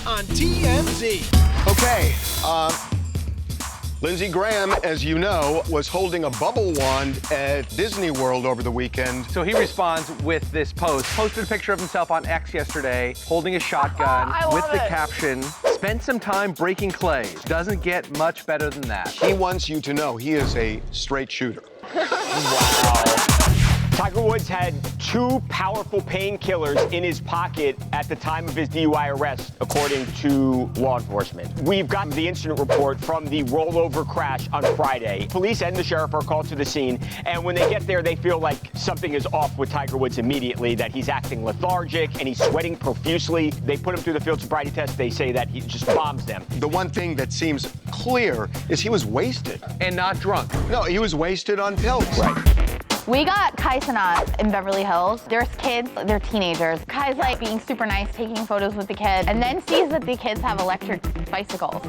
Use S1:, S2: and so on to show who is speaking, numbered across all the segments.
S1: on TMZ.
S2: Okay, Lindsey Graham, as you know, was holding a bubble wand at Disney World over the weekend.
S3: So he responds with this post. Posted a picture of himself on X yesterday, holding a shotgun with the caption, "Spent some time breaking clay. Doesn't get much better than that."
S2: He wants you to know he is a straight shooter.
S4: Wow. Tiger Woods had 2 powerful painkillers in his pocket at the time of his DUI arrest, according to law enforcement. We've got the incident report from the rollover crash on Friday. Police and the sheriff are called to the scene, and when they get there, they feel like something is off with Tiger Woods immediately, that he's acting lethargic and he's sweating profusely. They put him through the field sobriety test. They say that he just bombs them.
S2: The one thing that seems clear is he was wasted.
S3: And not drunk.
S2: No, he was wasted on pills.
S4: Right.
S5: We got Cenat in Beverly Hills. There's kids, they're teenagers. Kai's like being super nice, taking photos with the kids, and then sees that the kids have electric bicycles.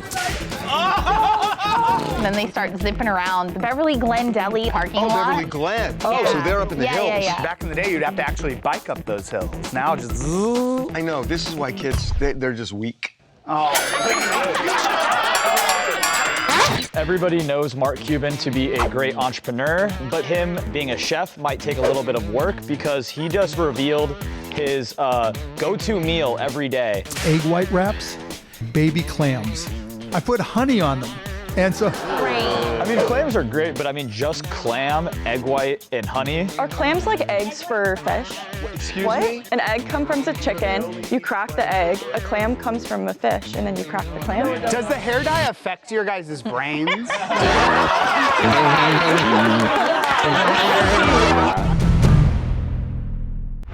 S5: And then they start zipping around the Beverly Glen Deli parking lot.
S2: Beverly Glen. Oh, so they're up in the hills.
S5: Yeah.
S6: Back in the day, you'd have to actually bike up those hills. Now just zzz.
S2: I know, this is why kids, they're just weak.
S6: Everybody knows Mark Cuban to be a great entrepreneur, but him being a chef might take a little bit of work because he just revealed his go-to meal every day.
S7: Egg white wraps, baby clams. I put honey on them. And so,
S6: I mean, clams are great, but I mean, just clam, egg white, and honey.
S8: Are clams like eggs for fish?
S2: Excuse
S8: What?
S2: me?
S8: An egg comes from a chicken, you crack the egg, a clam comes from a fish, and then you crack the clam.
S9: Does the hair dye affect your guys' brains?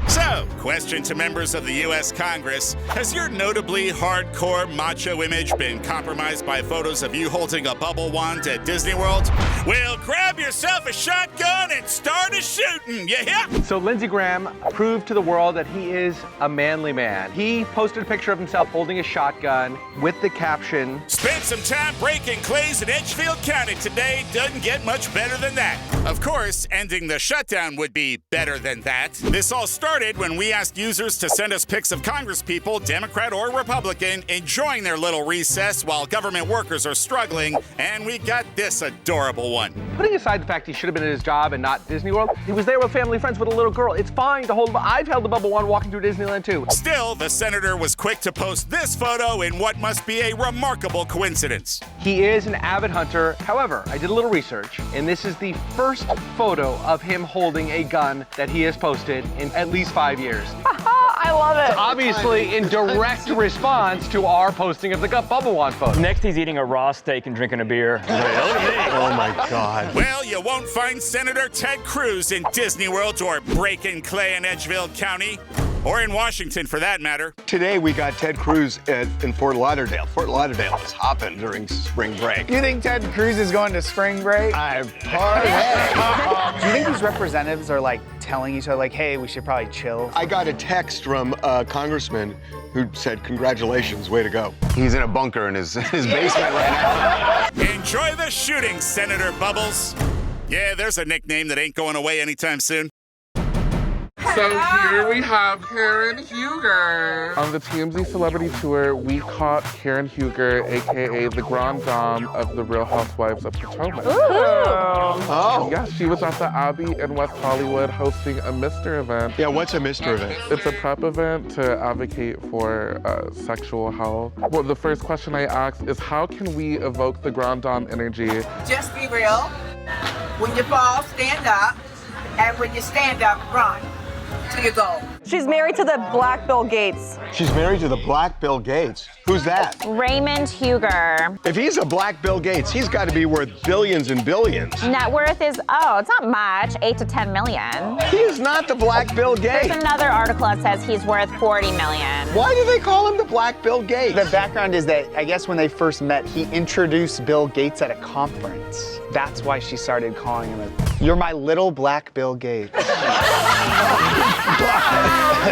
S10: So, question to members of the U.S. Congress. Has your notably hardcore macho image been compromised by photos of you holding a bubble wand at Disney World? Well, grab yourself a shotgun and start a shooting, you hear?
S3: So Lindsey Graham proved to the world that he is a manly man. He posted a picture of himself holding a shotgun with the caption,
S10: "Spent some time breaking clays in Edgefield County today. Doesn't get much better than that." Of course, ending the shutdown would be better than that. This all started when we asked users to send us pics of congresspeople, Democrat or Republican, enjoying their little recess while government workers are struggling, and we got this adorable one.
S3: Putting aside the fact he should have been at his job and not Disney World, he was there with family and friends with a little girl. It's fine to hold. I've held the bubble wand walking through Disneyland too.
S10: Still, the senator was quick to post this photo in what must be a remarkable coincidence.
S3: He is an avid hunter. However, I did a little research, and this is the first photo of him holding a gun that he has posted in at least 5 years.
S8: I love it.
S3: Obviously, in direct response to our posting of the bubble wand photo.
S6: Next, he's eating a raw steak and drinking a beer.
S2: Oh my God.
S10: Well, you won't find Senator Ted Cruz in Disney World or breaking clay in Edgefield County, or in Washington for that matter.
S2: Today we got Ted Cruz in Fort Lauderdale. Fort Lauderdale was hopping during spring break.
S9: You think Ted Cruz is going to spring break?
S2: I parlay.
S9: Do you think these representatives are like telling each other like, hey, we should probably chill?
S2: I got a text from a congressman who said, "Congratulations, way to go." He's in a bunker in his basement right now.
S10: Enjoy the shooting, Senator Bubbles. Yeah, there's a nickname that ain't going away anytime soon.
S11: So here we have Karen Huger. On the TMZ Celebrity Tour, we caught Karen Huger, aka the Grand Dame of the Real Housewives of Potomac.
S2: Oh.
S11: Yeah, she was at the Abbey in West Hollywood hosting a Mr. event.
S2: Yeah, what's a Mr. event?
S11: It's a prep event to advocate for sexual health. Well, the first question I asked is, how can we evoke the Grand Dame energy?
S12: Just be real. When you fall, stand up. And when you stand up, run till you go.
S8: She's married to the Black Bill Gates.
S2: She's married to the Black Bill Gates. Who's that?
S5: Raymond Huger.
S2: If he's a Black Bill Gates, he's got to be worth billions and billions.
S5: Net worth is, it's not much, 8 to 10 million.
S2: He is not the Black Bill Gates.
S5: There's another article that says he's worth 40 million.
S2: Why do they call him the Black Bill Gates?
S9: The background is that I guess when they first met, he introduced Bill Gates at a conference. That's why she started calling him "You're my little Black Bill Gates."
S6: It's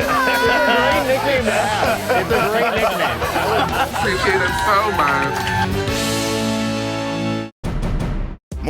S6: a great nickname to have. It's a great nickname.
S11: Appreciate it so much.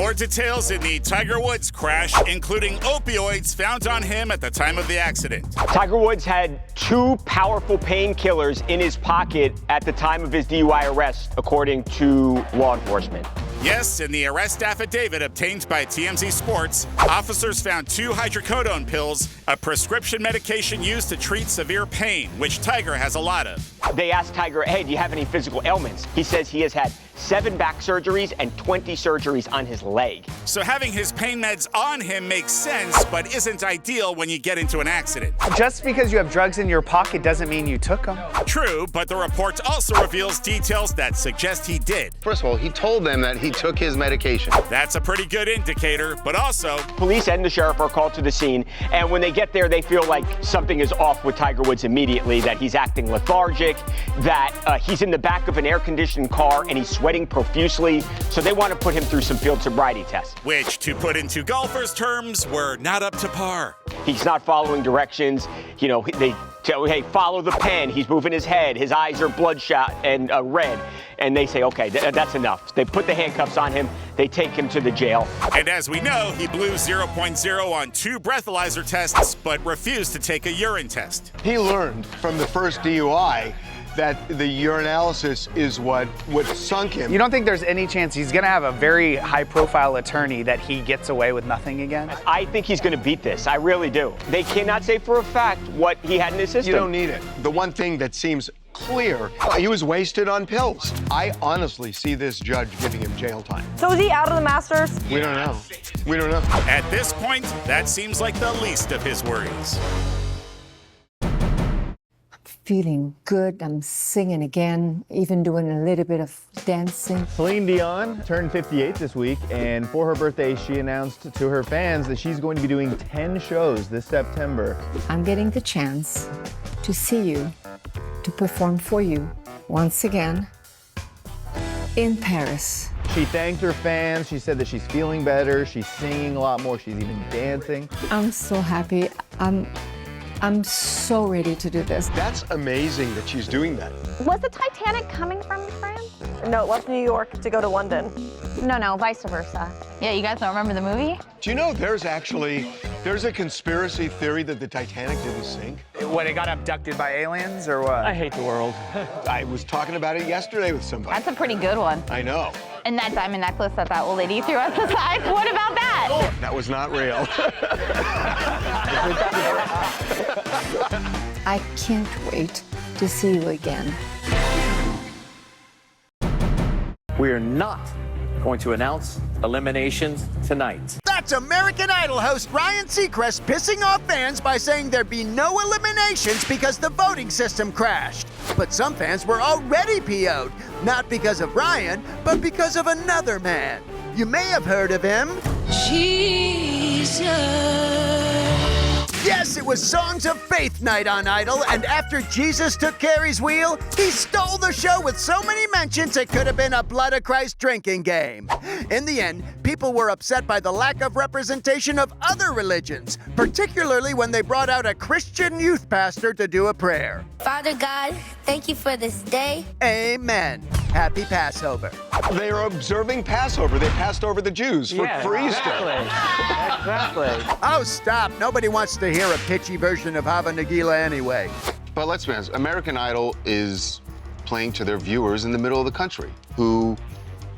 S10: More details in the Tiger Woods crash, including opioids found on him at the time of the accident.
S4: Tiger Woods had 2 powerful painkillers in his pocket at the time of his DUI arrest, according to law enforcement.
S10: Yes, in the arrest affidavit obtained by TMZ Sports, officers found 2 hydrocodone pills, a prescription medication used to treat severe pain, which Tiger has a lot of.
S4: They asked Tiger, hey, do you have any physical ailments? He says he has had 7 back surgeries and 20 surgeries on his leg.
S10: So having his pain meds on him makes sense, but isn't ideal when you get into an accident.
S9: Just because you have drugs in your pocket doesn't mean you took them.
S10: True, but the report also reveals details that suggest he did.
S2: First of all, he told them that he took his medication.
S10: That's a pretty good indicator, but also...
S4: Police and the sheriff are called to the scene, and when they get there, they feel like something is off with Tiger Woods immediately, that he's acting lethargic, that he's in the back of an air-conditioned car and he's sweating profusely, so they want to put him through some field sobriety tests.
S10: Which, to put into golfers' terms, were not up to par.
S4: He's not following directions. You know, they tell, hey, follow the pen. He's moving his head. His eyes are bloodshot and red. And they say, okay, that's enough. They put the handcuffs on him. They take him to the jail.
S10: And as we know, he blew 0.0 on 2 breathalyzer tests, but refused to take a urine test.
S2: He learned from the first DUI that the urinalysis is what sunk him.
S9: You don't think there's any chance he's going to have a very high-profile attorney that he gets away with nothing again?
S4: I think he's going to beat this. I really do. They cannot say for a fact what he had in his system.
S2: You don't need it. The one thing that seems clear, he was wasted on pills. I honestly see this judge giving him jail time.
S8: So is he out of the Masters?
S2: We don't know. We don't know.
S10: At this point, that seems like the least of his worries.
S1: Feeling good. I'm singing again, even doing a little bit of dancing.
S13: Celine Dion turned 58 this week, and for her birthday, she announced to her fans that she's going to be doing 10 shows this September.
S1: I'm getting the chance to see you, to perform for you once again in Paris.
S13: She thanked her fans. She said that she's feeling better. She's singing a lot more. She's even dancing.
S1: I'm so happy. I'm so ready to do this.
S2: That's amazing that she's doing that.
S5: Was the Titanic coming from France?
S8: No, it left New York to go to London.
S5: No, vice versa. Yeah, you guys don't remember the movie?
S2: Do you know there's a conspiracy theory that the Titanic didn't sink?
S9: What, it got abducted by aliens or what?
S6: I hate the world.
S2: I was talking about it yesterday with somebody.
S5: That's a pretty good one.
S2: I know.
S5: And that diamond necklace that old lady threw us aside, what about that?
S2: Oh, that was not real.
S1: I can't wait to see you again.
S14: We are not going to announce eliminations tonight.
S15: That's American Idol host Ryan Seacrest pissing off fans by saying there'd be no eliminations because the voting system crashed. But some fans were already PO'd, not because of Ryan, but because of another man. You may have heard of him. Jesus. Yes, it was Songs of Faith night on Idol, and after Jesus took Carrie's wheel, he stole the show with so many mentions it could have been a Blood of Christ drinking game. In the end, people were upset by the lack of representation of other religions, particularly when they brought out a Christian youth pastor to do a prayer.
S16: Father God, thank you for this day.
S15: Amen. Happy Passover.
S2: They are observing Passover. They passed over the Jews for Easter.
S6: Exactly.
S15: Oh, stop. Nobody wants to hear a pitchy version of Hava Nagila anyway.
S2: But let's be honest, American Idol is playing to their viewers in the middle of the country who,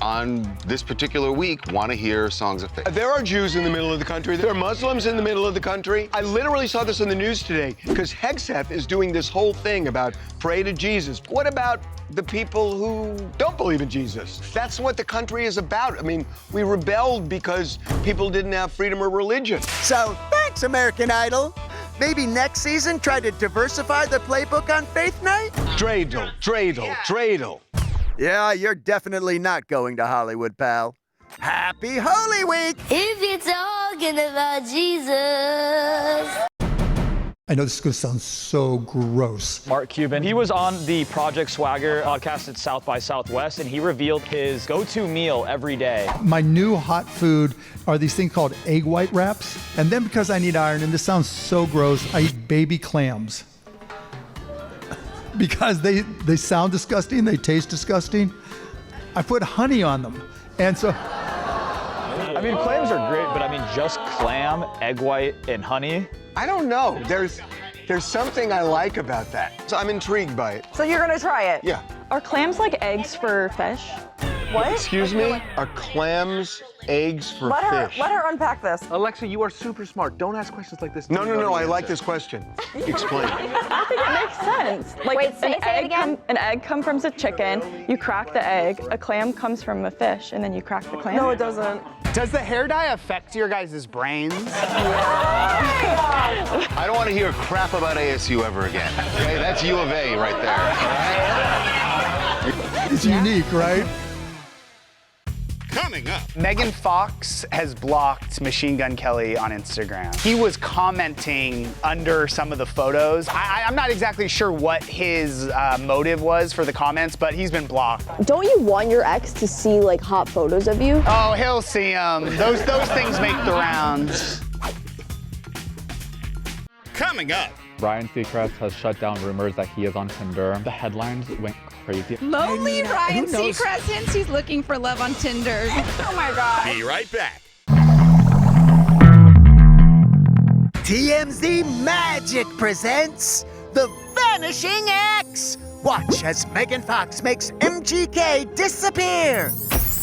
S2: on this particular week, want to hear Songs of Faith. There are Jews in the middle of the country. There are Muslims in the middle of the country. I literally saw this in the news today because Hegseth is doing this whole thing about pray to Jesus. What about the people who don't believe in Jesus? That's what the country is about. I mean, we rebelled because people didn't have freedom of religion.
S15: So, thanks, American Idol. Maybe next season try to diversify the playbook on Faith Night?
S2: Dreidel.
S15: Yeah, you're definitely not going to Hollywood, pal. Happy Holy Week!
S16: If you're talking about Jesus.
S7: I know this is going to sound so gross.
S6: Mark Cuban, he was on the Project Swagger podcast at South by Southwest, and he revealed his go-to meal every day.
S7: My new hot food are these things called egg white wraps. And then because I need iron, and this sounds so gross, I eat baby clams. Because they sound disgusting, they taste disgusting. I put honey on them. And so
S6: I mean, clams are great, but I mean, just clam, egg white, and honey.
S9: I don't know. There's something I like about that. So I'm intrigued by it.
S8: So you're gonna try it?
S9: Yeah.
S8: Are clams like eggs for fish? What?
S2: Excuse me? Are clams eggs for fish?
S8: Let her unpack this.
S3: Alexa, you are super smart. Don't ask questions like this.
S2: No, I like this question. Explain.
S8: I think it makes sense. Like,
S5: Wait, say it again.
S8: An egg comes from a chicken, you crack the egg. A clam comes from a fish, and then you crack the clam. No, it doesn't.
S9: Does the hair dye affect your guys' brains?
S2: I don't want to hear crap about ASU ever again. Okay, that's U of A right there.
S7: It's unique, right?
S10: Coming up.
S9: Megan Fox has blocked Machine Gun Kelly on Instagram. He was commenting under some of the photos. I'm not exactly sure what his motive was for the comments, but he's been blocked.
S17: Don't you want your ex to see like hot photos of you?
S9: Oh, he'll see them. Those things make the rounds.
S10: Coming up.
S6: Ryan Seacrest has shut down rumors that he is on Tinder. The headlines went crazy.
S18: Lonely Ryan Seacrest hints he's looking for love on Tinder.
S8: Oh my God.
S10: Be right back.
S15: TMZ Magic presents The Vanishing Ex. Watch as Megan Fox makes MGK disappear.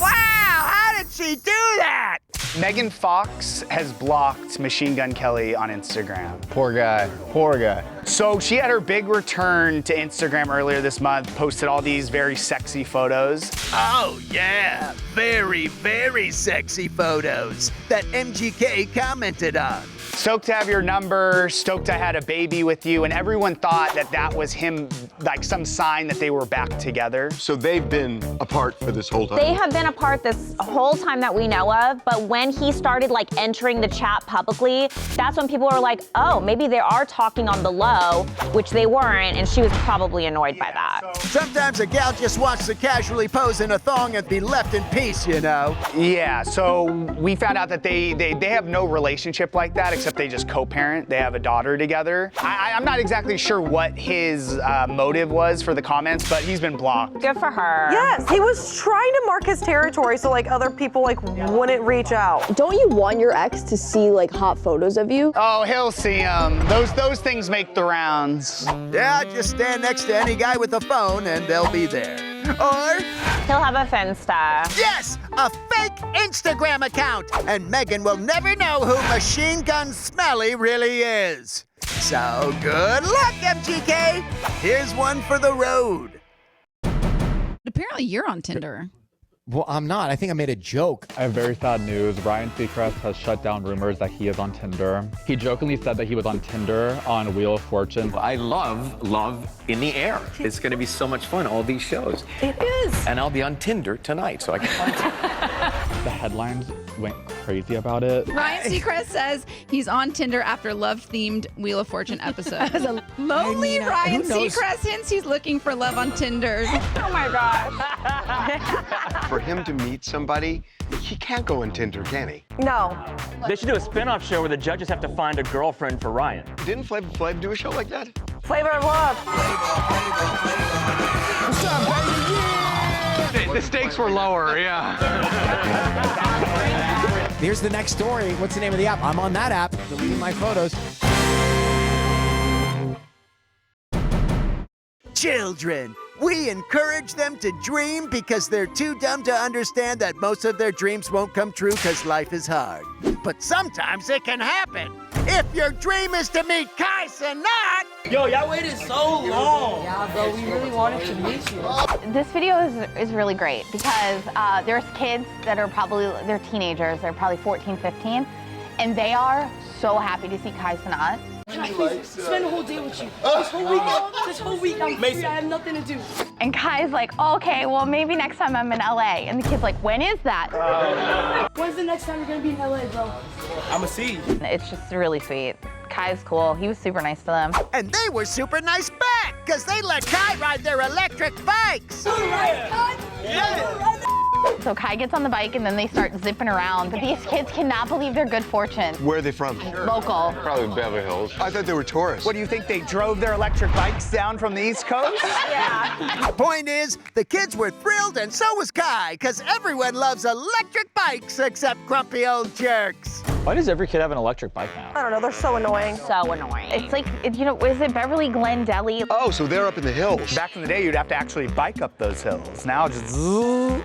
S15: Wow, how did she do that?
S9: Megan Fox has blocked Machine Gun Kelly on Instagram.
S13: Poor guy. Poor guy.
S9: So she had her big return to Instagram earlier this month, posted all these very sexy photos.
S15: Oh yeah, very, very sexy photos that MGK commented on.
S9: Stoked to have your number, stoked I had a baby with you, and everyone thought that that was him, like some sign that they were back together.
S2: So they've been apart for this whole time?
S5: They have been apart this whole time that we know of, but when he started like entering the chat publicly, that's when people were like, oh, maybe they are talking on the low, which they weren't, and she was probably annoyed by that.
S15: Sometimes a gal just wants to casually pose in a thong and be left in peace, you know?
S9: Yeah, so we found out that they have no relationship like that, except they just co-parent. They have a daughter together. I'm not exactly sure what his motive was for the comments, but he's been blocked.
S5: Good for her.
S8: Yes, he was trying to mark his territory so like other people like wouldn't reach out.
S17: Don't you want your ex to see like hot photos of you?
S9: Oh, he'll see them. Those things make the rounds.
S15: Yeah, just stand next to any guy with a phone and they'll be there. Or
S5: he'll have a Finsta.
S15: Yes, a fake Instagram account, and Megan will never know who Machine Gun Smelly really is. So good luck, MGK. Here's one for the road.
S18: Apparently you're on Tinder.
S19: Well, I'm not. I think I made a joke.
S6: I have very sad news. Ryan Seacrest has shut down rumors that he is on Tinder. He jokingly said that he was on Tinder on Wheel of Fortune.
S14: I love Love in the Air. It's going to be so much fun, all these shows.
S8: It is.
S14: And I'll be on Tinder tonight, so I can find it.
S6: The headlines went crazy about it.
S18: Ryan Seacrest says he's on Tinder after love-themed Wheel of Fortune episode. Lonely Ryan Seacrest hints he's looking for love on Tinder.
S8: Oh my gosh.
S2: For him to meet somebody, he can't go on Tinder, can he?
S8: No.
S20: They should do a spin-off show where the judges have to find a girlfriend for Ryan.
S2: Didn't Flavor Flav do a show like that?
S8: Flavor of Love.
S2: What's up, baby?
S3: The stakes were lower, yeah.
S19: Here's the next story. What's the name of the app? I'm on that app, deleting my photos.
S15: Children, we encourage them to dream because they're too dumb to understand that most of their dreams won't come true because life is hard. But sometimes it can happen. If your dream is to meet Cenat.
S12: Yo, y'all waited so long. Yeah, bro, we really wanted to meet you.
S5: This video is really great because there's kids that are they're teenagers, they're probably 14, 15, and they are so happy to see Cenat.
S12: Can I please spend the whole day with you? This whole week, I'm free. I have nothing to do.
S5: And Kai's like, oh, okay, well, maybe next time I'm in LA. And the kid's like, when is that?
S12: When's the next time you're gonna be in LA, bro? I'ma see you.
S5: It's just really sweet. Kai's cool. He was super nice to them.
S15: And they were super nice back because they let Kai ride their electric bikes.
S12: Right, Kai?
S15: Yeah.
S21: So Kai gets on the bike and then they start zipping around. But these kids cannot believe their good fortune.
S2: Where are they from?
S21: Local.
S2: Probably Beverly Hills. I thought they were tourists.
S9: What do you think, they drove their electric bikes down from the East Coast?
S15: The point is, the kids were thrilled and so was Kai, because everyone loves electric bikes except grumpy old jerks.
S6: Why does every kid have an electric bike now?
S8: I don't know, they're so annoying.
S5: So annoying.
S21: It's like, you know, is it Beverly Glen Deli?
S2: Oh, so they're up in the hills.
S9: Back in the day, you'd have to actually bike up those hills. Now just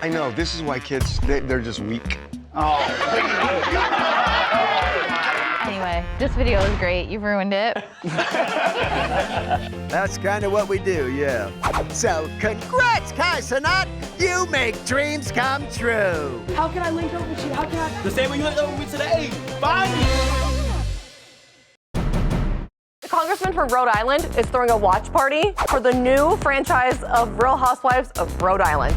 S2: I know, this is why kids, they're just weak.
S9: Oh.
S21: Anyway, this video is great. You've ruined it.
S15: That's kind of what we do, yeah. So, congrats, Kai Cenat! You make dreams come true!
S22: How can I link up with you? How can I? The same way you linked up with me today. Bye!
S8: The congressman from Rhode Island is throwing a watch party for the new franchise of Real Housewives of Rhode Island.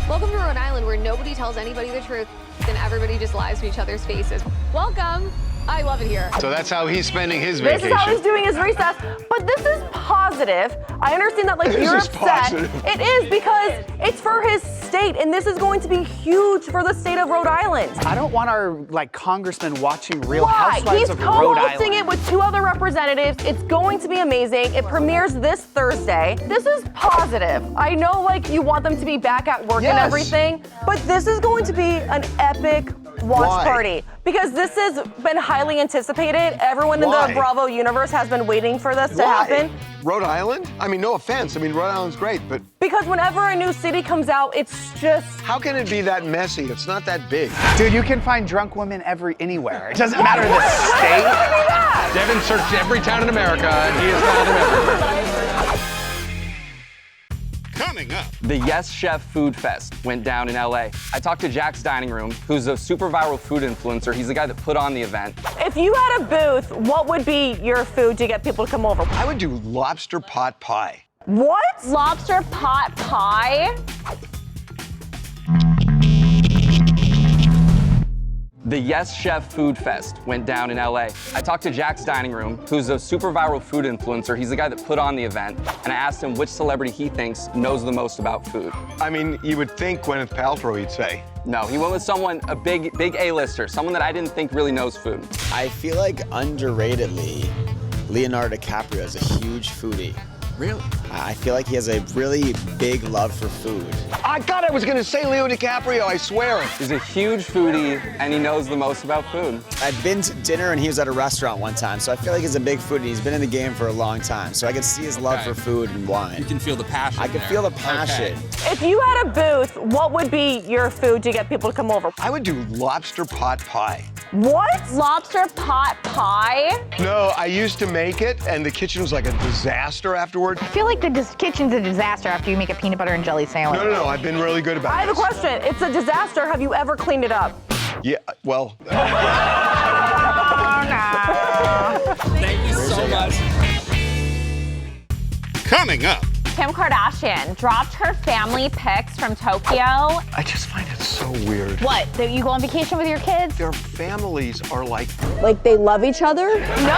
S23: Welcome to Rhode Island, where nobody tells anybody the truth and everybody just lies to each other's faces. Welcome. I love it here.
S2: So that's how he's spending his vacation.
S8: This is how he's doing his recess, but this is positive. I understand that, like, you're upset. It is, because it's for his state, and this is going to be huge for the state of Rhode Island.
S9: I don't want our, like, congressman watching Real Housewives of Rhode Island.
S8: He's co-hosting it with 2 other representatives. It's going to be amazing. It premieres this Thursday. This is positive. I know, like, you want them to be back at work and everything, but this is going to be an epic watch party, because this has been highly anticipated. Everyone in the Bravo universe has been waiting for this to happen.
S2: Rhode Island? I mean, no offense. I mean, Rhode Island's great, but...
S8: Because whenever a new city comes out, it's just...
S2: How can it be that messy? It's not that big.
S9: Dude, you can find drunk women anywhere. It doesn't matter the state.
S3: Devin searched every town in America, and he has found him everywhere.
S10: Coming up.
S24: The Yes Chef Food Fest went down in LA. I talked to Jack's Dining Room, who's a super viral food influencer. He's the guy that put on the event.
S8: If you had a booth, what would be your food to get people to come over?
S2: I would do lobster pot pie.
S8: What?
S5: Lobster pot pie?
S24: The Yes Chef Food Fest went down in LA. I talked to Jack's Dining Room, who's a super viral food influencer. He's the guy that put on the event, and I asked him which celebrity he thinks knows the most about food.
S2: I mean, you would think Gwyneth Paltrow, he'd say.
S24: No, he went with someone, a big A-lister, someone that I didn't think really knows food.
S25: I feel like underratedly, Leonardo DiCaprio is a huge foodie.
S2: Really?
S25: I feel like he has a really big love for food.
S2: I thought I was gonna say Leo DiCaprio, I swear.
S24: He's a huge foodie, and he knows the most about food.
S25: I've been to dinner and he was at a restaurant one time, so I feel like he's a big foodie. He's been in the game for a long time, so I can see his love for food and wine.
S26: You can feel the passion.
S25: I can feel the passion.
S8: If you had a booth, what would be your food to get people to come over?
S2: I would do lobster pot pie.
S8: What?
S5: Lobster pot pie?
S2: No, I used to make it, and the kitchen was like a disaster afterward.
S21: I feel like the kitchen's a disaster after you make a peanut butter and jelly sandwich.
S2: No, I've been really good about it.
S8: I have a question. It's a disaster. Have you ever cleaned it up?
S2: Yeah, well.
S26: Thank you so much.
S10: Coming up.
S5: Kim Kardashian dropped her family pics from Tokyo.
S2: I just find it so weird.
S21: What? That you go on vacation with your kids?
S2: Their families are like...
S17: Like they love each other?
S5: No!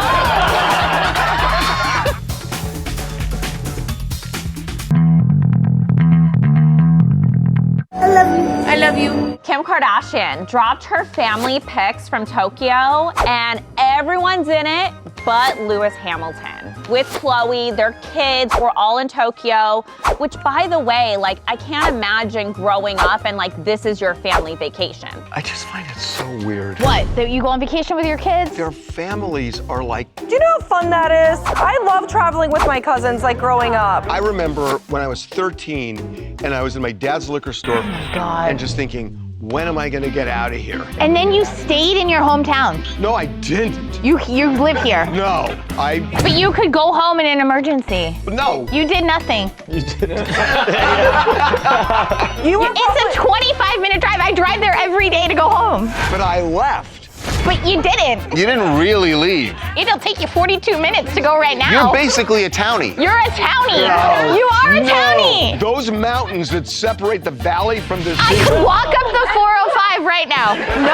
S17: I love you.
S5: Kim Kardashian dropped her family pics from Tokyo, and everyone's in it but Lewis Hamilton. With Chloe, their kids were all in Tokyo, which, by the way, like, I can't imagine growing up and, like, this is your family vacation.
S2: I just find it so weird.
S21: What? That you go on vacation with your kids?
S2: Their families are like...
S8: Do you know how fun that is? I love traveling with my cousins, like, growing up.
S2: I remember when I was 13 and I was in my dad's liquor store and just thinking, when am I gonna get out of here?
S21: And then you stayed in your hometown.
S2: No, I didn't.
S21: You live here.
S2: No,
S21: But you could go home in an emergency.
S2: No.
S21: You did nothing.
S2: You didn't.
S21: It's a 25-minute drive. I drive there every day to go home.
S2: But I left.
S21: But you didn't.
S2: You didn't really leave.
S21: It'll take you 42 minutes to go right now.
S2: You're basically a townie.
S21: You're a townie.
S2: No.
S21: You are a townie.
S2: Those mountains that separate the valley from the sea.
S21: I could walk up the 405 right now. No.